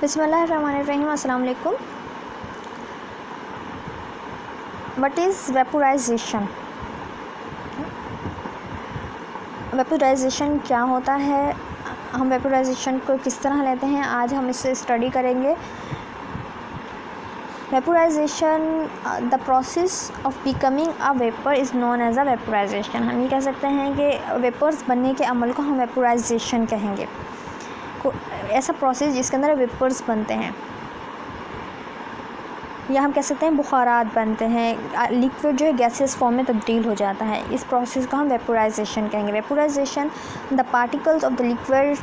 बिस्मिल्लाहिर्रहमानिर्रहीम। अस्सलाम वालेकुम। What is vaporisation? वेपोराइजेशन क्या होता है, हम वेपोराइजेशन को किस तरह लेते हैं, आज हम इससे स्टडी करेंगे। Vaporisation, the process of becoming a vapour is known as a vaporisation. हम ये कह सकते हैं कि वेपर्स बनने के अमल को हम वेपोराइजेशन कहेंगे। ऐसा प्रोसेस जिसके अंदर वेपर्स बनते हैं, या हम कह सकते हैं बुखारात बनते हैं, लिक्विड जो है गैसेस फॉर्म में तब्दील हो जाता है। इस प्रोसेस को हम वेपोराइजेशन कहेंगे। Vaporisation, the particles of the liquid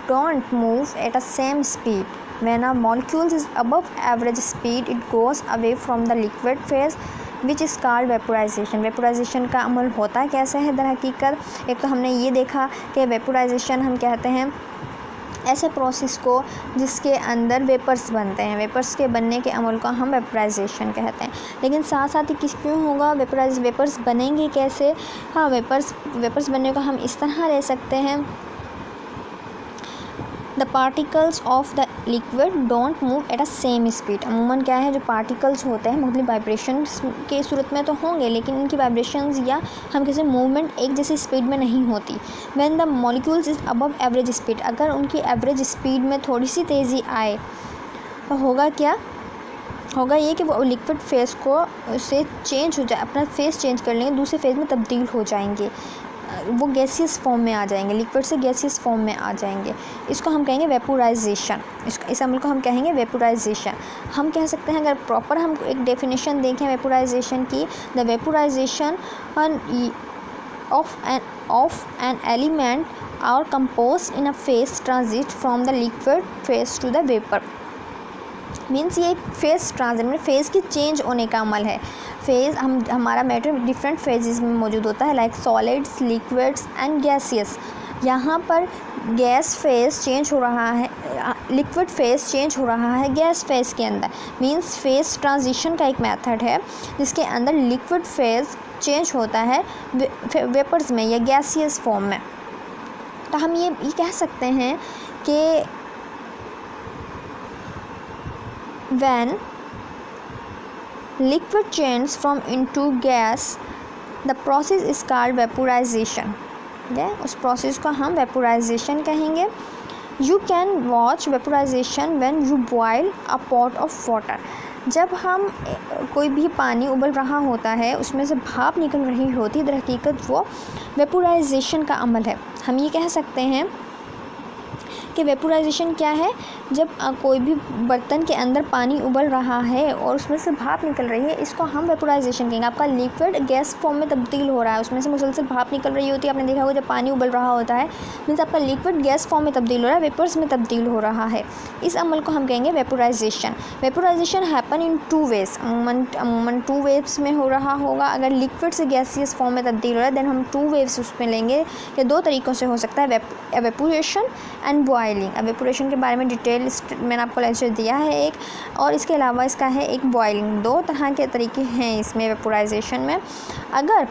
don't move at a same speed when a molecule is above average speed it goes away from the liquid phase which is called vaporisation. Vaporisation का अमल होता कैसे है दर हकीकत? एक तो हमने ये देखा कि वेपोराइजेशन हम कहते हैं ऐसे प्रोसेस को जिसके अंदर वेपर्स बनते हैं। वेपर्स के बनने के अमल को हम वेपोराइजेशन कहते हैं। लेकिन साथ साथ ही किस क्यों होगा वेपर्स बनेंगे कैसे? हाँ, वेपर्स बनने को हम इस तरह ले सकते हैं, the particles of the liquid don't move at a same speed. अमूमन क्या है, जो पार्टिकल्स होते हैं मुख्तलिफ वाइब्रेशंस के सूरत में तो होंगे, लेकिन इनकी वाइब्रेशंस या हम किसी मूवमेंट एक जैसी स्पीड में नहीं होती। When the molecules is above average speed, अगर उनकी एवरेज स्पीड में थोड़ी सी तेज़ी आए तो होगा क्या? होगा ये कि वो लिक्विड फेस को से चेंज हो जाए, अपना फेस चेंज कर लेंगे, दूसरे फेस में तब्दील हो जाएंगे, वो गैसियस फॉर्म में आ जाएंगे, लिक्विड से गैसियस फॉर्म में आ जाएंगे। इसको हम कहेंगे वेपोराइजेशन। इस अमल को हम कहेंगे वेपोराइजेशन। हम कह सकते हैं, अगर प्रॉपर हम एक डेफिनेशन देखें वेपोराइजेशन की, the vaporisation of an element or compound in a phase transit from the liquid phase to the vapour. Means ये फेज़ ट्रांजिट, फेज़ की चेंज होने का अमल है। फेज़ हमारा मैटर डिफरेंट फेजेस में मौजूद होता है, like solids, liquids and gaseous. यहाँ पर गैस फेज़ चेंज हो रहा है, लिक्विड फेज़ चेंज हो रहा है गैस फेज़ के अंदर। मीन्स फेज़ ट्रांजिशन का एक मेथड है जिसके अंदर लिक्विड फेज़ चेंज होता है वेपर्स में या गैसियस फॉर्म में। तो हम ये कह सकते हैं कि when liquid changes from into gas, the process is called vaporization। उस प्रोसेस को हम वेपोराइजेशन कहेंगे। You can watch vaporization when you boil a pot of water। जब हम कोई भी पानी उबल रहा होता है, उसमें से भाप निकल रही होती है, दर हकीकत वो वेपोराइजेशन का अमल है। हम ये कह सकते हैं कि वेपोराइजेशन क्या है, जब कोई भी बर्तन के अंदर पानी उबल रहा है और उसमें से भाप निकल रही है, इसको हम वेपोराइजेशन कहेंगे। आपका लिक्विड गैस फॉर्म में तब्दील हो रहा है, उसमें से मुसलसल भाप निकल रही होती है। आपने देखा होगा जब पानी उबल रहा होता है, मीन्स आपका लिक्विड गैस फॉर्म में तब्दील हो रहा है, वेपर्स में तब्दील हो रहा है। इस अमल को हम कहेंगे vaporisation. Vaporisation happen in two ways, अमूमन टू वेव्स में हो रहा होगा। अगर लिक्विड से गैसियस फॉर्म में तब्दील हो रहा है, देन हम टू वेव्स उसमें लेंगे कि दो तरीक़ों से हो सकता है, एवेपोरेशन एंड बॉयलिंग। एवेपोरेशन के बारे में डिटेल मैंने आपको लेक्चर दिया है एक, और इसके अलावा इसका है एक बॉयलिंग। दो तरह के तरीके हैं इसमें एवेपोराइजेशन में। अगर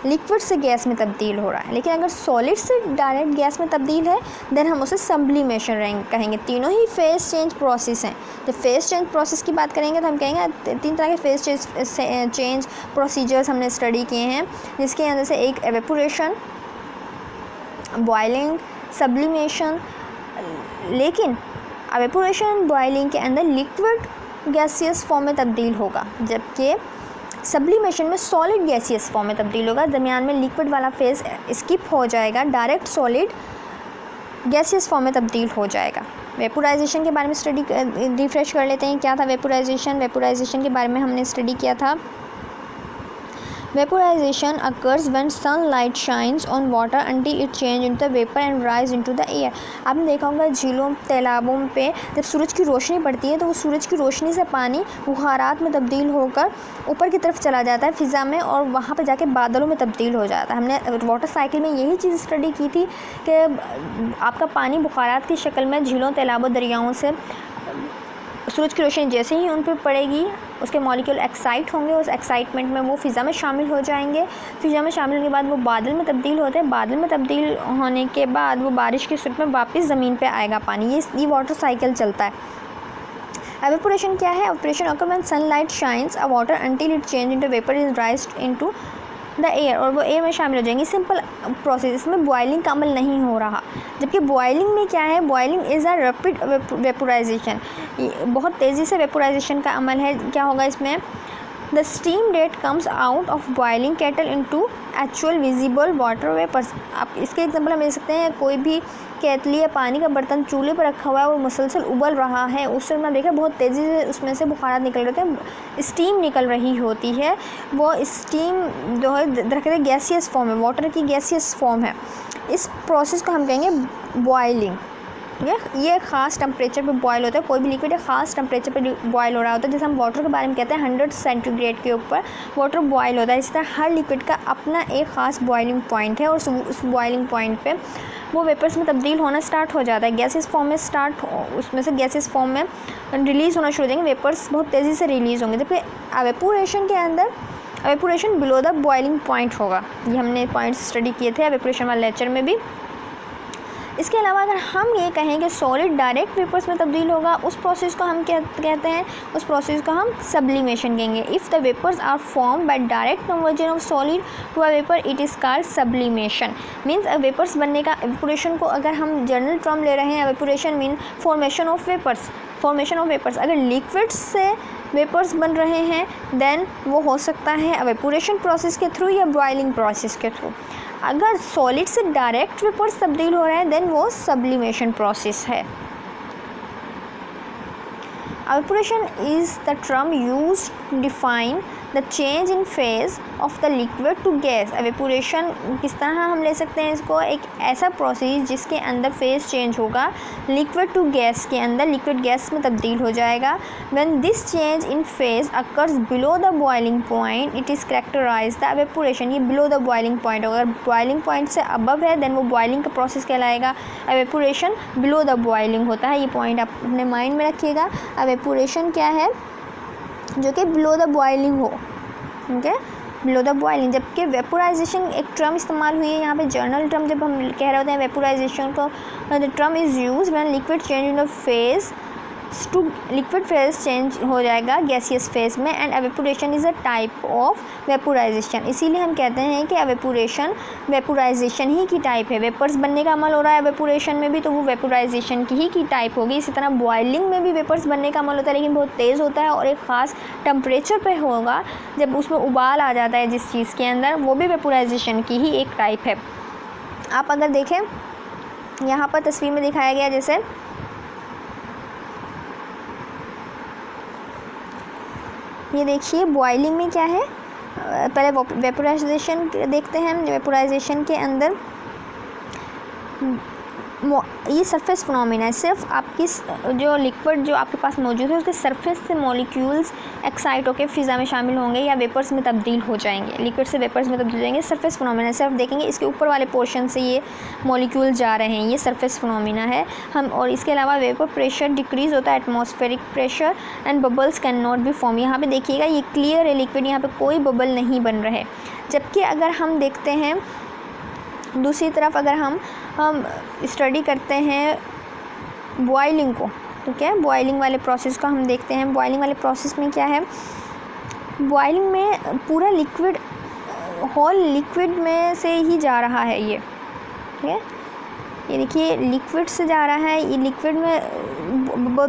लिक्विड से गैस में तब्दील हो रहा है, लेकिन अगर सॉलिड से डायरेक्ट गैस में तब्दील है, देन हम उसे सब्लिमेशन कहेंगे। तीनों ही फेज़ चेंज प्रोसेस हैं। जब फेज़ चेंज प्रोसेस की बात करेंगे तो हम कहेंगे तीन तरह के फेज़ चेंज प्रोसीजर्स हमने स्टडी किए हैं, जिसके अंदर से एक एवेपोरेशन, बॉयलिंग, सब्लिमेशन। लेकिन एवेपोरेशन बॉयलिंग के अंदर लिक्विड गैसियस फॉर्म में तब्दील होगा, जबकि सब्लिमेशन में सॉलिड गैसियस फॉर्म में तब्दील होगा। दरमियान में लिक्विड वाला फेज़ स्किप हो जाएगा, डायरेक्ट सॉलिड गैसियस फॉर्म में तब्दील हो जाएगा। वेपोराइजेशन के बारे में स्टडी रिफ्रेश कर लेते हैं, क्या था वेपोराइजेशन के बारे में हमने स्टडी किया था। Vaporization occurs when sunlight shines on water until it changes into the vapor and rise into the air। आपने देखा होगा झीलों तालाबों पे जब सूरज की रोशनी पड़ती है तो वो सूरज की रोशनी से पानी बुखारात में तब्दील होकर ऊपर की तरफ चला जाता है फ़िज़ा में, और वहाँ पे जाके बादलों में तब्दील हो जाता है। हमने वाटर साइकिल में यही चीज़ स्टडी की थी कि आपका पानी बुखारात की शक्ल में झीलों तालाबों दरियाओं से सूरज की रोशनी जैसे ही उन पर पड़ेगी उसके मॉलिक्यूल एक्साइट होंगे, उस एक्साइटमेंट में वो फ़िज़ा में शामिल हो जाएंगे। फ़िज़ा में शामिल होने के बाद वो बादल में तब्दील होते हैं। बादल में तब्दील होने के बाद वो बारिश की सूरत में वापस ज़मीन पे आएगा पानी। ये वाटर साइकिल चलता है। एवेपोरेशन क्या है? Evaporation occur when sunlight shines a water until it change into vapour is राइज्ड into the air, और वो एयर में शामिल हो जाएंगे। सिंपल प्रोसेस, इसमें बॉइलिंग का अमल नहीं हो रहा। जबकि बॉइलिंग में क्या है? Boiling is a rapid vaporisation, बहुत तेज़ी से वेपोराइजेशन का अमल है। क्या होगा इसमें? The steam that comes out of boiling kettle into actual visible water vapours. आप इसके एग्जांपल हम ले सकते हैं, कोई भी केतली या पानी का बर्तन चूल्हे पर रखा हुआ है और मुसलसल उबल रहा है, उस समय हम देखा बहुत तेज़ी से उसमें से बुखारात निकल रहे थे, स्टीम निकल रही होती है। वो स्टीम जो है दरअसल गैसियस फॉर्म है, वाटर की गैसियस फॉर्म है। इस प्रोसेस को हम कहेंगे बॉइलिंग। ये ख़ास टेम्परेचर पे बॉयल होता है। कोई भी लिक्विड ख़ास टेम्परेचर पे बॉयल हो रहा होता है। जैसे हम वाटर के बारे में कहते हैं 100 सेंटीग्रेड के ऊपर वाटर बॉयल होता है। इस तरह हर लिक्विड का अपना एक ख़ास बॉइलिंग पॉइंट है और उस बॉइलिंग पॉइंट पे वो वेपर्स में तब्दील होना स्टार्ट हो जाता है। गैसेस फॉर्म में उसमें से गैसेस फॉर्म में रिलीज़ होना शुरू हो जाएंगे, वेपर्स बहुत तेज़ी से रिलीज़ होंगे। जबकि एवेपोरेशन के अंदर evaporation below the boiling point होगा। ये हमने पॉइंट्स स्टडी किए थे एवेपोरेशन वाले लेक्चर में भी। इसके अलावा अगर हम ये कहें कि सॉलिड डायरेक्ट वेपर्स में तब्दील होगा, उस प्रोसेस को हम कहते हैं, उस प्रोसेस को हम सब्लिमेशन कहेंगे। If the vapours are form by direct conversion of solid to a vapour it is called sublimation. Means vapours बनने का, एवेपोरेशन को अगर हम जनरल टर्म ले रहे हैं, evaporation mean formation of vapours. Formation of vapours, अगर लिक्विड्स से वेपर्स बन रहे हैं देन वो हो सकता है एवेपोरेशन प्रोसेस के थ्रू या बॉइलिंग प्रोसेस के थ्रू। अगर सॉलिड से डायरेक्ट वेपर्स तब्दील हो रहे हैं देन वो सब्लिमेशन प्रोसेस है। Evaporation is the term used to define the change in phase of the liquid to gas. Evaporation किस तरह हम ले सकते हैं इसको? एक ऐसा प्रोसेस जिसके अंदर फेज चेंज होगा लिक्विड टू गैस के अंदर, लिक्विड गैस में तब्दील हो जाएगा। When this change in phase occurs below the boiling point it is characterise the evaporation. ये बिलो द बॉइलिंग पॉइंट, अगर बॉइलिंग पॉइंट से अबव है देन वो बॉइलिंग का प्रोसेस कहलाएगा। एवेपोरेशन बिलो द बॉइलिंग होता है। ये पॉइंट आप अपने माइंड में रखिएगा। एवेपोरेशन क्या है? जो कि बिलो द बॉइलिंग हो, ओके, बिलो द बॉइलिंग। जबकि वेपोराइजेशन एक टर्म इस्तेमाल हुई है यहाँ पे, जर्नल टर्म जब हम कह रहे होते हैं वेपोराइजेशन को, the term is use when liquid change in the phase two liquid phase change हो जाएगा गैसियस फेज में, and evaporation is a type of vaporisation. इसीलिए हम कहते हैं कि एवेपोरेशन वेपोराइजेशन ही की टाइप है। वेपर्स बनने का अमल हो रहा है एवेपोरेशन में भी, तो वो वेपोराइजेशन की ही की टाइप होगी। इसी तरह बॉइलिंग में भी वेपर्स बनने का अमल होता है लेकिन बहुत तेज़ होता है और एक ख़ास टेम्परेचर पे होगा। जब उसमें उबाल आ जाता है जिस चीज़ के अंदर, वो भी वेपोराइजेशन की ही एक टाइप है। आप अगर देखें यहाँ पर तस्वीर में दिखाया गया, जैसे ये देखिए बॉइलिंग में क्या है, पहले वेपोराइजेशन देखते हैं। वेपोराइजेशन के अंदर ये सरफेस फिनोमेना है। सिर्फ आपकी जो लिक्विड जो आपके पास मौजूद है उसके सरफेस से मॉलिक्यूल्स एक्साइट होकर फ़िज़ा में शामिल होंगे या वेपर्स में तब्दील हो जाएंगे, लिक्विड से वेपर्स में तब्दील हो जाएंगे। सरफेस फिनोमेना सिर्फ देखेंगे इसके ऊपर वाले पोर्शन से ये मॉलिक्यूल जा रहे हैं, ये सरफेस फिनोमेना है हम। और इसके अलावा वेपर प्रेशर डिक्रीज़ होता है, atmospheric pressure, and bubbles can not be form. यहाँ पे देखिएगा ये क्लियर है लिक्विड, यहाँ पे कोई बबल नहीं बन रहे। जबकि अगर हम देखते हैं दूसरी तरफ, अगर हम स्टडी करते हैं बॉइलिंग को, ठीक है, बॉइलिंग वाले प्रोसेस को हम देखते हैं। बॉइलिंग वाले प्रोसेस में क्या है? बॉइलिंग में पूरा लिक्विड होल लिक्विड में से ही जा रहा है ये, ठीक है। ये देखिए लिक्विड से जा रहा है, ये लिक्विड में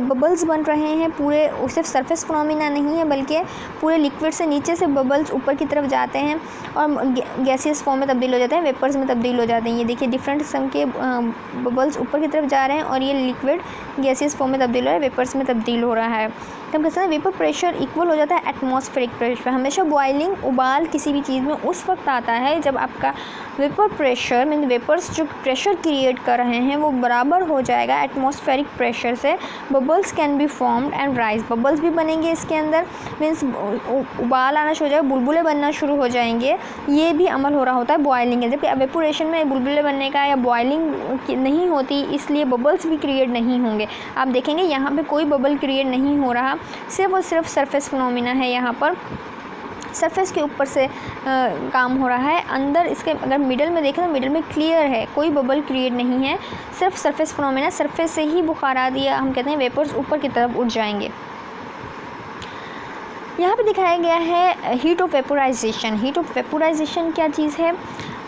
बबल्स बन रहे हैं पूरे, सिर्फ सरफेस फिनोमेना नहीं है बल्कि पूरे लिक्विड से नीचे से बबल्स ऊपर की तरफ जाते हैं और गैसियस फॉर्म में तब्दील हो जाते हैं, वेपर्स में तब्दील हो जाते हैं। ये देखिए डिफरेंट किस्म के बबल्स ऊपर की तरफ जा रहे हैं और ये लिक्विड गैसियस फॉर्म में तब्दील हो रहा है, वेपर्स में तब्दील हो रहा है। हम कहते हैं वेपर प्रेशर इक्वल हो जाता है एटमॉस्फेरिक प्रेशर पे। हमेशा बॉइलिंग उबाल किसी भी चीज़ में उस वक्त आता है जब आपका वेपर प्रेशर मीन वेपर्स जो प्रेशर क्रिएट कर रहे हैं वो बराबर हो जाएगा एटमॉस्फेरिक प्रेशर से, bubbles can be formed and rise, bubbles भी बनेंगे इसके अंदर, मीन्स उबाल आना शुरू हो जाएगा, बुलबुले बनना शुरू हो जाएंगे। ये भी अमल हो रहा होता है बॉयलिंग के, जबकि एवेपोरेशन में बुलबुले बनने का या बॉयलिंग नहीं होती, इसलिए बबल्स भी क्रिएट नहीं होंगे। आप देखेंगे यहाँ पे कोई बबल क्रिएट नहीं हो रहा, सिर्फ और सिर्फ सरफेस फिनोमिना है, यहाँ पर सरफेस के ऊपर से काम हो रहा है। अंदर इसके अगर मिडल में देखें तो मिडल में क्लियर है, कोई बबल क्रिएट नहीं है, सिर्फ सरफेस फिनोमेना, सरफेस से ही बुखार आ दिया, हम कहते हैं वेपर्स ऊपर की तरफ उठ जाएंगे। यहाँ पे दिखाया गया है heat of vaporisation. Heat of vaporisation क्या चीज़ है?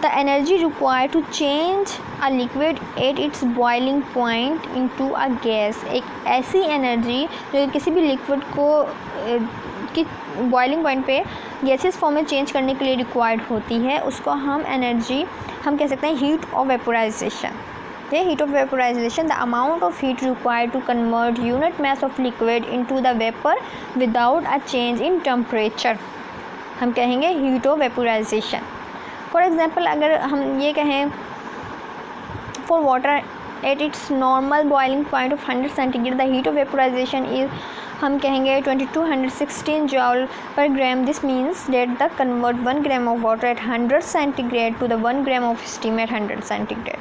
The energy required to change a liquid at its boiling point into a gas, एक ऐसी एनर्जी जो किसी भी लिक्विड को कि बॉइलिंग पॉइंट पे गैसेस फॉर्म में चेंज करने के लिए रिक्वायर्ड होती है, उसको हम एनर्जी हम कह सकते हैं heat of vaporisation. Heat of vaporisation, the amount of heat required to convert unit mass of liquid into the vapour without a change in temperature, हम कहेंगे heat of vaporisation. For example अगर हम ये कहें for water at its normal boiling point of 100 centigrade the heat of vaporisation is, हम कहेंगे 2216 joule per gram. This means that the convert 1 gram of water at 100 centigrade to the 1 gram of steam at 100 centigrade.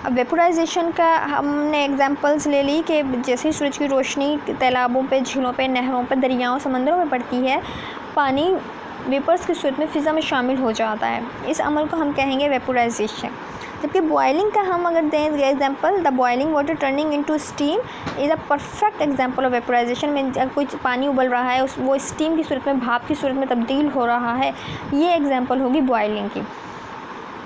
अब vaporisation का हमने examples ले ली कि जैसे ही सूरज की रोशनी तालाबों पे, झीलों पे, नहरों पे, दरियाओं, समंदरों में पड़ती है, पानी वेपर्स की सूरत में फ़िज़ा में शामिल हो जाता है, इस अमल को हम कहेंगे वेपोराइजेशन। जबकि बॉइलिंग का हम अगर दें example, the boiling water turning into steam is a perfect example of vaporisation. में कोई पानी उबल रहा है, वो स्टीम की सूरत में, भाप की सूरत में तब्दील हो रहा है, ये एग्जांपल होगी बॉइलिंग की।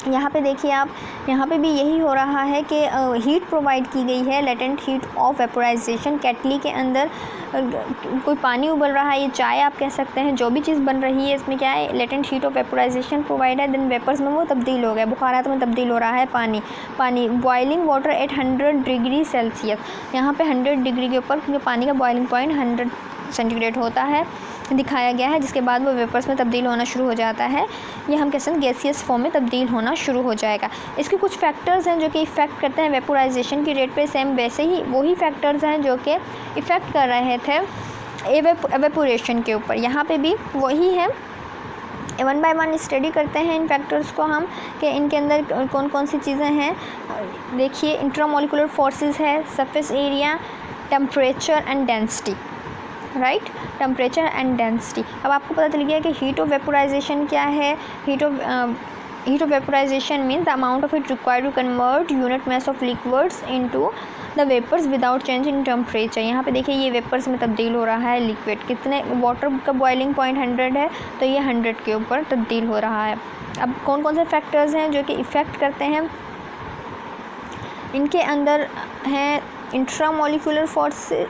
यहाँ पे देखिए आप, यहाँ पे भी यही हो रहा है कि हीट प्रोवाइड की गई है, लेटेंट हीट ऑफ वेपोराइजेशन। केटली के अंदर कोई पानी उबल रहा है, ये चाय आप कह सकते हैं, जो भी चीज़ बन रही है इसमें क्या है, latent heat of vaporisation provide है, देन वेपर्स में वो तब्दील हो गया, बुखारात में तब्दील हो रहा है पानी। Boiling water at 100 degree Celsius, यहाँ पे 100 डिग्री के ऊपर, क्योंकि पानी का बॉइलिंग पॉइंट 100 सेंटीग्रेड होता है, दिखाया गया है, जिसके बाद वो वेपर्स में तब्दील होना शुरू हो जाता है, ये हम कहते हैं गैसियस फॉर्म में तब्दील होना शुरू हो जाएगा। इसके कुछ फैक्टर्स हैं जो कि इफ़ेक्ट करते हैं वेपोराइजेशन की रेट पे, सेम वैसे ही वही फैक्टर्स हैं जो कि इफ़ेक्ट कर रहे थे एवेपोरेशन के ऊपर, यहाँ पे भी वही है। 1 बाय 1 स्टडी करते हैं इन फैक्टर्स को हम, कि इनके अंदर कौन कौन सी चीज़ें हैं। देखिए, इंट्रामोलिकुलर फोर्सेस है, surface area, temperature and density, right, temperature and density. अब आपको पता चल गया कि हीट ऑफ वेपोराइजेशन क्या है। Heat of vaporisation means the amount of heat required to convert unit mass of liquids into the vapours without change in temperature. यहाँ पे देखिए ये वेपर्स में तब्दील हो रहा है लिक्विड, कितने, वाटर का बॉइलिंग पॉइंट 100 है, तो ये 100 के ऊपर तब्दील हो रहा है। अब कौन कौन से फैक्टर्स हैं जो कि इफ़ेक्ट करते हैं, इनके अंदर हैं intramolecular forces,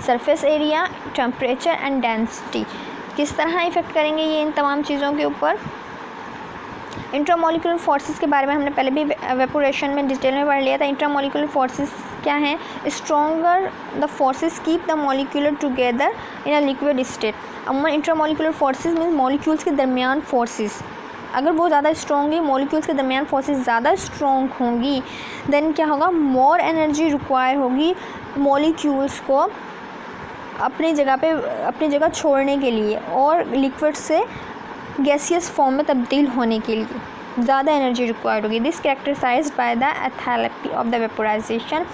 surface area, temperature and density. किस तरह इफ़ेक्ट करेंगे ये इन तमाम चीज़ों के ऊपर। इंट्रामोलिकुलर फोर्सेस के बारे में हमने पहले भी वेपोरेशन में डिटेल में पढ़ लिया था। इंट्रामोलिकुलर फोर्सेस क्या हैं? Stronger the forces keep the molecular together in a liquid state. अमूमन इंट्रामोलिकुलर फोर्सेस मीन्स मॉलिक्यूल्स के दरमियान फोर्सेस, अगर वो ज़्यादा स्ट्रॉन्ग होंगी, मॉलिक्यूल्स के दरमियान फोर्सेस ज़्यादा स्ट्रॉन्ग होंगी, देन क्या होगा, मोर एनर्जी रिक्वायर होगी मॉलिक्यूल्स को अपनी जगह छोड़ने के लिए और लिक्विड से गैसियस फॉर्म में तब्दील होने के लिए ज़्यादा एनर्जी रिक्वायर्ड होगी। This characterised by the enthalpy of the vaporisation.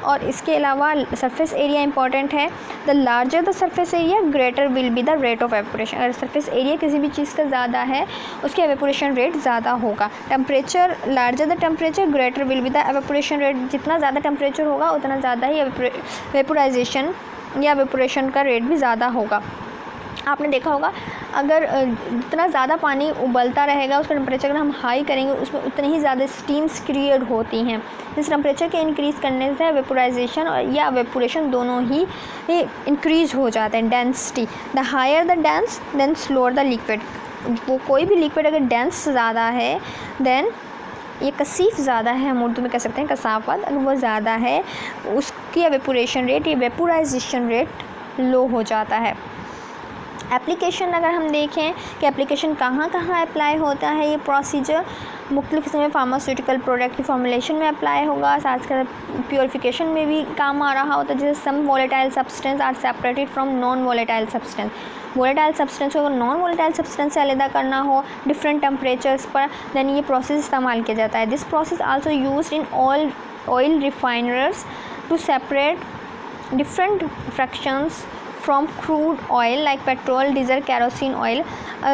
और इसके अलावा सरफेस एरिया इंपॉर्टेंट है। The larger the surface area greater will be the rate of evaporation. अगर सरफेस एरिया किसी भी चीज़ का ज़्यादा है, उसकी एवेपोरेशन रेट ज़्यादा होगा। Temperature, larger the temperature greater will be the evaporation rate. जितना ज़्यादा टेम्परेचर होगा उतना ज़्यादा ही वेपोराइजेशन या वेपोरेशन का रेट भी ज़्यादा होगा। आपने देखा होगा, अगर जितना ज़्यादा पानी उबलता रहेगा, उसका टेम्परेचर अगर हम हाई करेंगे, उसमें उतनी ही ज़्यादा स्टीम्स क्रिएट होती हैं। इस टेम्परेचर के इंक्रीज़ करने से वेपोराइजेशन और या वेपोरेशन दोनों ही इंक्रीज़ हो जाते हैं। Density, the higher the dense then slower the liquid. वो कोई भी लिक्विड अगर डेंस ज़्यादा है, देन ये कसीफ ज़्यादा है, हम उर्दू में कह सकते हैं कसाफत, अगर वो ज़्यादा है, उसकी वेपोरेशन रेट या वेपोराइजेशन रेट लो हो जाता है। एप्लीकेशन अगर हम देखें कि एप्लीकेशन कहाँ कहाँ अप्लाई होता है, ये प्रोसीजर मुख्तलिफ किस्म में फार्मास्यूटिकल प्रोडक्ट की फॉर्मुलेशन में अप्लाई होगा, साथ कर प्योरीफिकेशन में भी काम आ रहा होता है, जैसे some volatile substance are separated from non volatile substance. Volatile substance को नॉन वोलेटाइल सब्सटेंस से अलग करना हो डिफरेंट टेम्परेचर्स पर, देन ये प्रोसेस इस्तेमाल किया जाता है। This process also used in oil refiners to separate different fractions from crude oil like petrol, diesel, kerosene oil.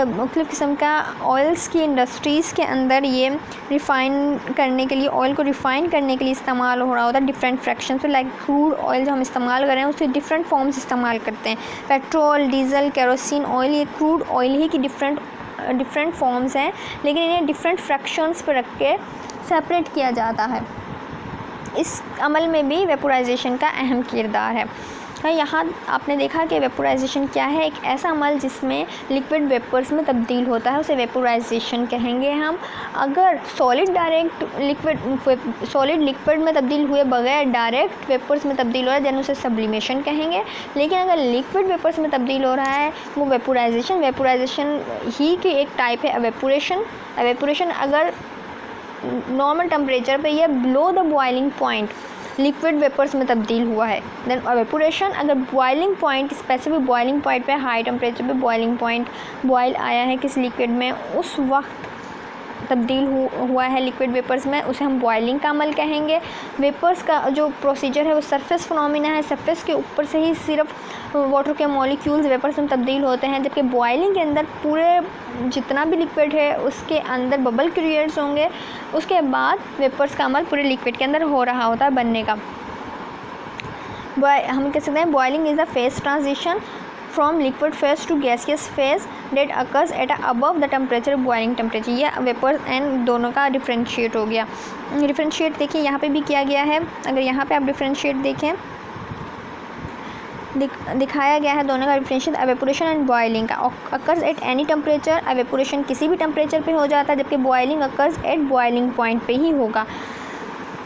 मुख्तलिफ़ किस्म का ऑयल्स की इंडस्ट्रीज़ के अंदर ये रिफ़ाइन करने के लिए, ऑयल को रिफ़ाइन करने के लिए इस्तेमाल हो रहा होता है डिफरेंट फ्रैक्शंस पे। लाइक क्रूड ऑयल जो हम इस्तेमाल कर रहे हैं उसके डिफरेंट फॉर्म्स इस्तेमाल करते हैं। पेट्रोल, डीजल, कैरोसिन ऑयल, ये क्रूड ऑयल ही की डिफरेंट फॉर्म्स हैं, लेकिन इन्हें डिफरेंट फ्रैक्शंस पर रख के सेपरेट किया जाता है। इस अमल में भी वेपोराइजेशन का अहम किरदार है। यहाँ आपने देखा कि वेपोराइजेशन क्या है, एक ऐसा अमल जिसमें लिक्विड वेपर्स में तब्दील होता है, उसे वेपोराइजेशन कहेंगे हम। अगर सॉलिड लिक्विड में तब्दील हुए बगैर डायरेक्ट वेपर्स में तब्दील हो रहा है, देन उसे सब्लिमेशन कहेंगे। लेकिन अगर लिक्विड वेपर्स में तब्दील हो रहा है वो वेपोराइजेशन ही की एक टाइप है एवेपोरेशन। अगर नॉर्मल टेम्परेचर पे या below the boiling point liquid vapours में तब्दील हुआ है, देन एवेपोरेशन। अगर boiling point, specific boiling point पे, हाई टेम्परेचर पे बॉइलिंग पॉइंट बॉयल आया है किसी लिक्विड में, उस वक्त तब्दील हुआ है लिक्विड वेपर्स में, उसे हम बॉइलिंग का अमल कहेंगे। वेपर्स का जो प्रोसीजर है वो सरफेस फिनोमिना है, सरफेस के ऊपर से ही सिर्फ वाटर के मॉलिक्यूल्स वेपर्स में तब्दील होते हैं, जबकि बॉइलिंग के अंदर पूरे जितना भी लिक्विड है उसके अंदर बबल क्रिएट्स होंगे, उसके बाद वेपर्स का अमल पूरे लिक्विड के अंदर हो रहा होता है बनने का। हम कह सकते हैं boiling is the phase transition from liquid phase two gaseous phase date occurs at above the temperature boiling temperature. ये वेपर्स एंड दोनों का डिफ्रेंशिएट हो गया। डिफ्रेंशिएट देखिए यहाँ पे भी किया गया है। अगर यहाँ पे आप डिफ्रेंशिएट देखें, दिखाया गया है दोनों का डिफरेंशिएट एवेपोरेशन एंड बॉइलिंग का। Occurs at any temperature, evaporation किसी भी टेम्परेचर पे हो जाता है, जबकि boiling occurs at boiling point पे ही होगा।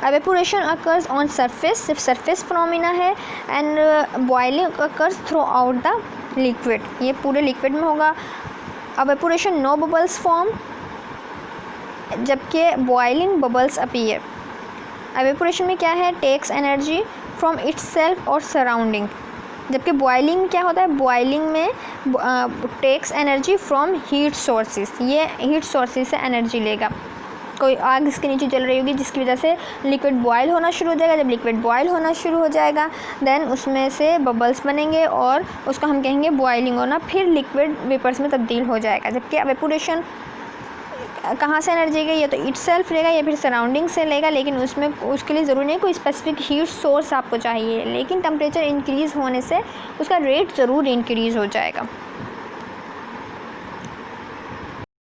एवेपोरेशन अकर्स ऑन सरफेस, सिर्फ सरफेस फिनोमिना है, and boiling occurs through out the liquid, ये पूरे लिक्विड में होगा। एवेपोरेशन नो बबल्स फॉर्म, जबकि बॉइलिंग बबल्स अपीयर। एवेपोरेशन में क्या है, टेक्स एनर्जी फ्रॉम इट्ससेल्फ और सराउंडिंग, जबकि बॉइलिंग क्या होता है, बॉइलिंग में takes energy from heat sources, ये हीट सोर्सेज से एनर्जी लेगा। कोई आग इसके नीचे जल रही होगी जिसकी वजह से लिक्विड बॉयल होना शुरू हो जाएगा। जब लिक्विड बॉयल होना शुरू हो जाएगा देन उसमें से बबल्स बनेंगे और उसको हम कहेंगे बॉइलिंग होना, फिर लिक्विड वेपर्स में तब्दील हो जाएगा। जबकि एवेपोरेशन कहाँ से एनर्जी लेगा, या तो इटसेल्फ लेगा या फिर सराउंडिंग से लेगा, लेकिन उसमें उसके लिए ज़रूरी नहीं कोई स्पेसिफिक हीट सोर्स आपको चाहिए, लेकिन टेम्परेचर इंक्रीज़ होने से उसका रेट ज़रूर इंक्रीज़ हो जाएगा।